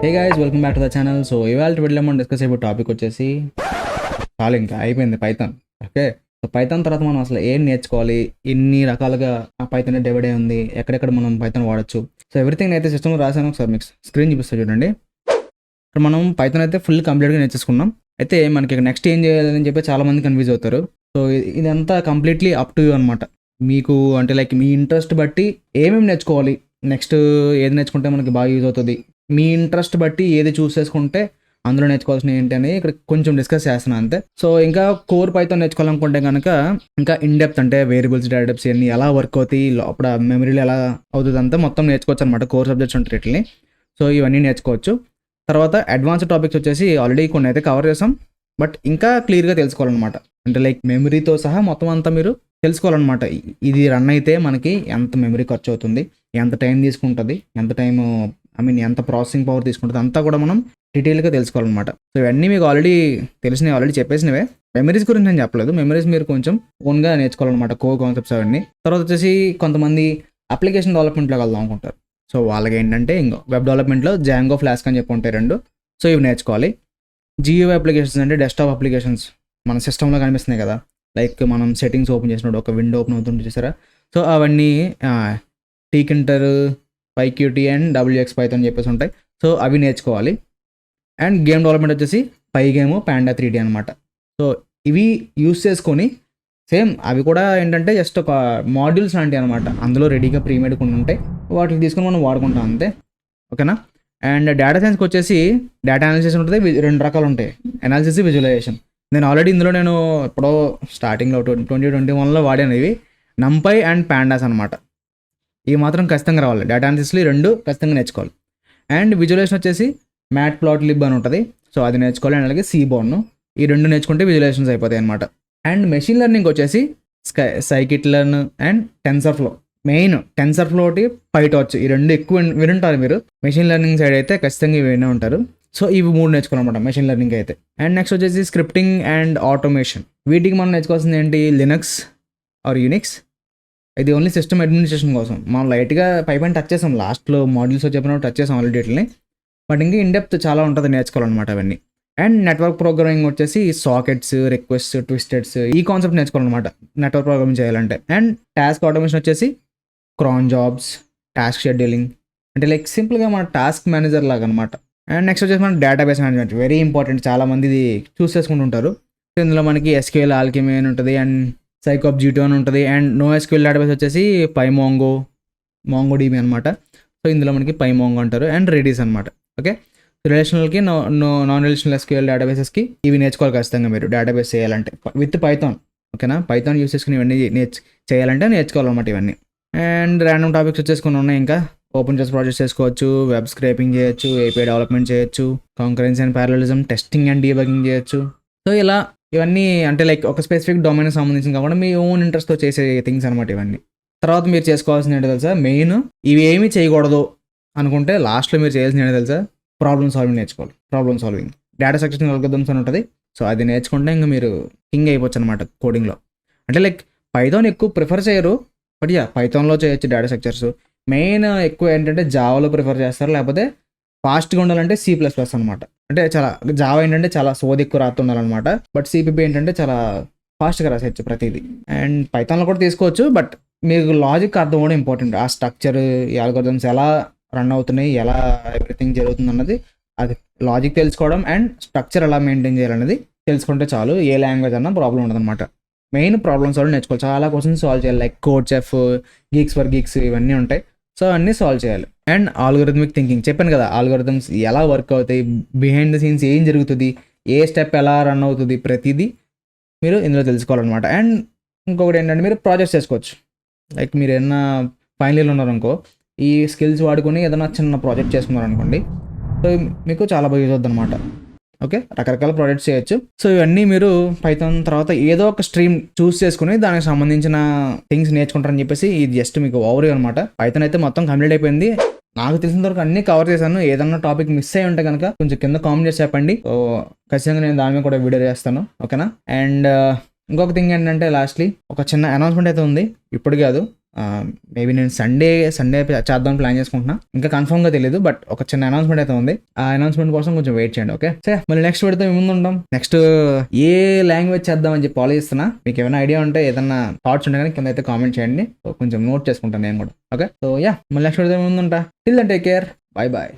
Hey guys, welcome back to the channel. So ఇవాళ వీడియోలో మనం డిస్కస్ అయిపోయే టాపిక్ వచ్చేసి చాలా ఇంకా అయిపోయింది పైథాన్. ఓకే, సో పైథాన్ తర్వాత మనం అసలు ఏం నేర్చుకోవాలి, ఎన్ని రకాలుగా ఆ పైథాన్ డివైడ్ అయి ఉంది, ఎక్కడెక్కడ మనం పైథాన్ వాడచ్చు, సో ఎవ్రీథింగ్ అయితే సిస్టమ్లో రాశాను. ఒకసారి మీకు స్క్రీన్ చూపిస్తా చూడండి. ఇక్కడ మనం పైథాన్ అయితే ఫుల్ కంప్లీట్గా నేర్చేసుకున్నాం. అయితే మనకి నెక్స్ట్ ఏం చేయాలని చెప్పి చాలా మంది కన్ఫ్యూజ్ అవుతారు. సో ఇదంతా కంప్లీట్లీ అప్ టు యూ అనమాట. మీకు అంటే లైక్ మీ ఇంట్రెస్ట్ బట్టి ఏమేమి నేర్చుకోవాలి, నెక్స్ట్ ఏది నేర్చుకుంటే మనకి బాగా యూజ్ అవుతుంది, మీ ఇంట్రెస్ట్ బట్టి ఏది చూస్ చేసుకుంటే అందులో నేర్చుకోవాల్సిన ఏంటి అని ఇక్కడ కొంచెం డిస్కస్ చేస్తున్నాను అంతే. సో ఇంకా కోర్ పైథాన్ నేర్చుకోవాలనుకుంటే కనుక ఇంకా ఇన్ డెప్త్ అంటే వేరియబుల్స్, డేటా టైప్స్ ఇవన్నీ ఎలా వర్క్ అవుతాయి, లోపల మెమరీలో ఎలా అవుతుంది అంతా మొత్తం నేర్చుకోవచ్చు అనమాట. కోర్ సబ్జెక్ట్స్ ఉంటాయి వీటిని. సో ఇవన్నీ నేర్చుకోవచ్చు. తర్వాత అడ్వాన్స్డ్ టాపిక్స్ వచ్చేసి ఆల్రెడీ కొన్ని అయితే కవర్ చేసాం, బట్ ఇంకా క్లియర్గా తెలుసుకోవాలన్నమాట. అంటే లైక్ మెమరీతో సహా మొత్తం అంతా మీరు తెలుసుకోవాలన్నమాట. ఇది రన్ అయితే మనకి ఎంత మెమరీ ఖర్చు అవుతుంది, ఎంత టైం తీసుకుంటుంది, ఎంత ప్రాసెసింగ్ పవర్ తీసుకుంటుంది అంతా కూడా మనం డీటెయిల్గా తెలుసుకోవాలన్నమాట. సో ఇవన్నీ మీకు ఆల్రెడీ చెప్పేసినవే. మెమరీస్ గురించి నేను చెప్పలేదు. మెమరీస్ మీరు కొంచెం ఓన్గా నేర్చుకోవాలన్నమాట, కోర్ కాన్సెప్ట్స్ అవన్నీ. తర్వాత వచ్చేసి కొంతమంది అప్లికేషన్ డెవలప్మెంట్లోకి వెళ్దాం అనుకుంటారు. సో వాళ్ళకి ఏంటంటే ఇంకా వెబ్ డెవలప్మెంట్లో జాంగో, ఫ్లాస్క్ అని చెప్పి ఉంటాయి రెండు. సో ఇవి నేర్చుకోవాలి. జియో అప్లికేషన్స్ అంటే డెస్క్టాప్ అప్లికేషన్స్ మన సిస్టంలో కనిపిస్తున్నాయి కదా, లైక్ మనం సెట్టింగ్స్ ఓపెన్ చేసినప్పుడు ఒక విండో ఓపెన్ అవుతుంది చూసారా. సో అవన్నీ టీకింటర్, పైక్యూటీ అండ్ డబ్ల్యూఎక్స్ పైథాన్ అని చెప్పేసి ఉంటాయి. సో అవి నేర్చుకోవాలి. అండ్ గేమ్ డెవలప్మెంట్ వచ్చేసి పైగేమ్, పాండా 3D అనమాట. సో ఇవి యూస్ చేసుకొని సేమ్ అవి కూడా ఏంటంటే జస్ట్ ఒక మాడ్యూల్స్ లాంటివి అనమాట. అందులో రెడీగా ప్రీమేడ్ కొన్ని ఉంటాయి, వాటిని తీసుకొని మనం వాడుకుంటాం అంతే. ఓకేనా. అండ్ డేటా సైన్స్కి వచ్చేసి డేటా అనాలిసిస్ ఉంటుంది. రెండు రకాలు ఉంటాయి, అనాలిసిస్, విజువలైజేషన్. నేను ఆల్రెడీ ఇందులో ఎప్పుడో స్టార్టింగ్లో 2021లో వాడాను ఇవి, నంపై అండ్ పాండాస్ అనమాట. ఇవి మాత్రం ఖచ్చితంగా రావాలి. డేటా అనాలిసిస్లు రెండు ఖచ్చితంగా నేర్చుకోవాలి. అండ్ విజువలైజేషన్ వచ్చేసి మ్యాట్ ప్లాట్ లిబ్ అని ఉంటుంది. సో అది నేర్చుకోవాలి. అండ్ అలాగే సీబార్న్, ఈ రెండు నేర్చుకుంటే విజువలైజేషన్స్ అయిపోతాయి అనమాట. అండ్ మెషిన్ లెర్నింగ్ వచ్చేసి సైకిట్ లెర్న్ అండ్ టెన్సర్ఫ్లో. మెయిన్ టెన్సర్ఫ్లో ఒకటి, పైటార్చ్, ఈ రెండు ఎక్కువ వినుంటారు మీరు. మెషిన్ లెర్నింగ్ సైడ్ అయితే ఖచ్చితంగా ఇవి వినే ఉంటారు. సో ఇవి మూడు నేర్చుకోవాలన్నమాట మెషిన్ లెర్నింగ్ అయితే. అండ్ నెక్స్ట్ వచ్చేసి స్క్రిప్టింగ్ అండ్ ఆటోమేషన్. వీటికి మనం నేర్చుకోవాల్సింది ఏంటి, లినక్స్ ఆర్ యూనిక్స్. ఇది ఓన్లీ సిస్టమ్ అడ్మినిస్ట్రేషన్ కోసం. మనం లైట్గా పైపైన టచ్ చేసాం, లాస్ట్లో మాడ్యూల్స్ చెప్పినప్పుడు టచ్ చేసాం ఆల్రెడీ వీటిని. బట్ ఇంకా ఇన్ డెప్త్ చాలా ఉంటుంది నేర్చుకోవాలన్నమాట అవన్నీ. అండ్ నెట్వర్క్ ప్రోగ్రామింగ్ వచ్చేసి సాకెట్స్, రిక్వెస్ట్, ట్విస్టెడ్స్, ఈ కాన్సెప్ట్ నేర్చుకోవాలన్నమాట నెట్వర్క్ ప్రోగ్రామింగ్ చేయాలంటే. అండ్ టాస్క్ ఆటోమేషన్ వచ్చేసి క్రాన్ జాబ్స్, టాస్క్ షెడ్యూలింగ్, అంటే లైక్ సింపుల్గా మన టాస్క్ మేనేజర్ లాగా అనమాట. అండ్ నెక్స్ట్ వచ్చేసి మన డేటాబేస్ మేనేజ్మెంట్, వెరీ ఇంపార్టెంట్. చాలామంది ఇది చూస్ చేసుకుంటుంటారు. సో ఇందులో మనకి ఎస్క్యూఎల్ ఆల్కెమీ అని ఉంటుంది, అండ్ సైకాప్ జీటో అని ఉంటుంది. అండ్ నో ఎస్క్యూఎల్ డేటాబేస్ వచ్చేసి మాంగోడిబి అనమాట. సో ఇందులో మనకి పైమోంగో అంటారు. అండ్ రెడీస్ అనమాట. ఓకే, రిలేషనల్కి నాన్ రిలేషనల్ ఎస్క్యూఎల్ డేటాబేసెస్కి ఇవి నేర్చుకోవాలి ఖచ్చితంగా మీరు డేటాబేస్ చేయాలంటే విత్ పైథాన్. ఓకేనా, పైథాన్ యూస్ చేసుకుని ఇవన్నీ చేయాలంటే నేర్చుకోవాలన్నమాట ఇవన్నీ. అండ్ ర్యాండమ్ టాపిక్స్ వచ్చేసుకుని ఉన్నాయి. ఇంకా ఓపెన్ సోర్స్ ప్రాజెక్ట్స్ చేసుకోవచ్చు, వెబ్ స్క్రేపింగ్ చేయొచ్చు, ఏపీఐ డెవలప్మెంట్ చేయొచ్చు, concurrency and parallelism, testing and debugging చేయొచ్చు. సో ఇలా ఇవన్నీ అంటే లైక్ ఒక స్పెసిఫిక్ డొమైన్కి సంబంధించిన కాకుండా మీ ఓన్ ఇంట్రెస్ట్తో చేసే థింగ్స్ అనమాట ఇవన్నీ. తర్వాత మీరు చేసుకోవాల్సింది ఏంటో తెలుసా, మెయిన్ ఇవి ఏమీ చేయకూడదు అనుకుంటే లాస్ట్లో మీరు చేయాల్సింది ఏంటో తెలుసా, ప్రాబ్లమ్ సాల్వింగ్ నేర్చుకోవాలి. Problem solving, data structure algorithms అని ఉంటుంది. సో అది నేర్చుకుంటే ఇంకా మీరు కింగ్ అయిపోవచ్చు అనమాట కోడింగ్లో. అంటే లైక్ పైథాన్ ఎక్కువ ప్రిఫర్ చేయరు, బట్ పైథాన్లో చేయొచ్చు డేటా స్ట్రక్చర్స్. మెయిన్ ఎక్కువ ఏంటంటే జావాలో ప్రిఫర్ చేస్తారు, లేకపోతే ఫాస్ట్గా ఉండాలంటే C++ అనమాట. అంటే చాలా జావా ఏంటంటే చాలా సోది ఎక్కువ రాస్తుండాలన్నమాట, బట్ సిపిపి ఏంటంటే చాలా ఫాస్ట్గా రాసేయచ్చు ప్రతిదీ. అండ్ పైథాన్లో కూడా తీసుకోవచ్చు, బట్ మీకు లాజిక్ అర్థం కూడా ఇంపార్టెంట్. ఆ స్ట్రక్చర్, ఈ అల్గోరిథమ్స్ ఎలా రన్ అవుతున్నాయి, ఎలా ఎవ్రీథింగ్ జరుగుతుంది అన్నది, అది లాజిక్ తెలుసుకోవడం అండ్ స్ట్రక్చర్ ఎలా మెయింటైన్ చేయాలనేది తెలుసుకుంటే చాలు. ఏ లాంగ్వేజ్ అన్నా ప్రాబ్లం ఉండదన్నమాట. మెయిన్ ప్రాబ్లమ్ సాల్వ్ నేర్చుకోవాలి. చాలా క్వశ్చన్స్ సాల్వ్ చేయాలి, like code chef, Geeks for Geeks ఇవన్నీ ఉంటాయి. సో అన్నీ సాల్వ్ చేయాలి. అండ్ ఆల్గోరిథమిక్ థింకింగ్, చెప్పాను కదా, ఆల్గోరిథమ్స్ ఎలా వర్క్ అవుతాయి, బిహైండ్ ద సీన్స్ ఏం జరుగుతుంది, ఏ స్టెప్ ఎలా రన్ అవుతుంది, ప్రతిదీ మీరు ఇందులో తెలుసుకోవాలన్నమాట. అండ్ ఇంకొకటి ఏంటంటే మీరు ప్రాజెక్ట్స్ చేసుకోవచ్చు. లైక్ మీరు ఏదైనా ఫైనల్ ఇయర్లో ఉన్నారనుకో, ఈ స్కిల్స్ వాడుకొని ఏదైనా చిన్న ప్రాజెక్ట్ చేసుకున్నారనుకోండి, సో మీకు చాలా బాగా యూజ్ అవుతుంది అనమాట. ఓకే, రకరకాల ప్రాజెక్ట్స్ చేయొచ్చు. సో ఇవన్నీ మీరు పైథాన్ తర్వాత ఏదో ఒక స్ట్రీమ్ చూస్ చేసుకుని దానికి సంబంధించిన థింగ్స్ నేర్చుకుంటారని చెప్పేసి ఇది జస్ట్ మీకు ఓవర్ అనమాట. పైథాన్ అయితే మొత్తం కంప్లీట్ అయిపోయింది. నాకు తెలిసిన వరకు అన్ని కవర్ చేశాను. ఏదన్నా టాపిక్ మిస్ అయ్యి ఉంటే కనుక కొంచెం కింద కామెంట్ చేసి చెప్పండి. సో ఖచ్చితంగా నేను దాని మీద కూడా వీడియో చేస్తాను. ఓకేనా. అండ్ ఇంకొక థింగ్ ఏంటంటే లాస్ట్లీ ఒక చిన్న అనౌన్స్మెంట్ అయితే ఉంది. ఇప్పుడు కాదు, మేబీ నేను సండే చేద్దాం ప్లాన్ చేసుకుంటున్నా. ఇంకా కన్ఫర్మ్గా తెలియదు, బట్ ఒక చిన్న అనౌన్స్మెంట్ అయితే ఉంది. ఆ అనౌన్స్మెంట్ కోసం కొంచెం వెయిట్ చేయండి. ఓకే, సరే మళ్ళీ నెక్స్ట్ పెడితే మేము ముందు ఉంటాం. నెక్స్ట్ ఏ లాంగ్వేజ్ చేద్దాం అని చెప్పి ఆలోచిస్తున్నా. మీకు ఏమైనా ఐడియా ఉంటే, ఏదన్నా థాట్స్ ఉంటే కానీ కింద అయితే కామెంట్ చేయండి. కొంచెం నోట్ చేసుకుంటాను నేను కూడా. ఓకే, సో యా, మళ్ళీ నెక్స్ట్ పెడితే ముందు ఉంటా. Till then take care, bye bye.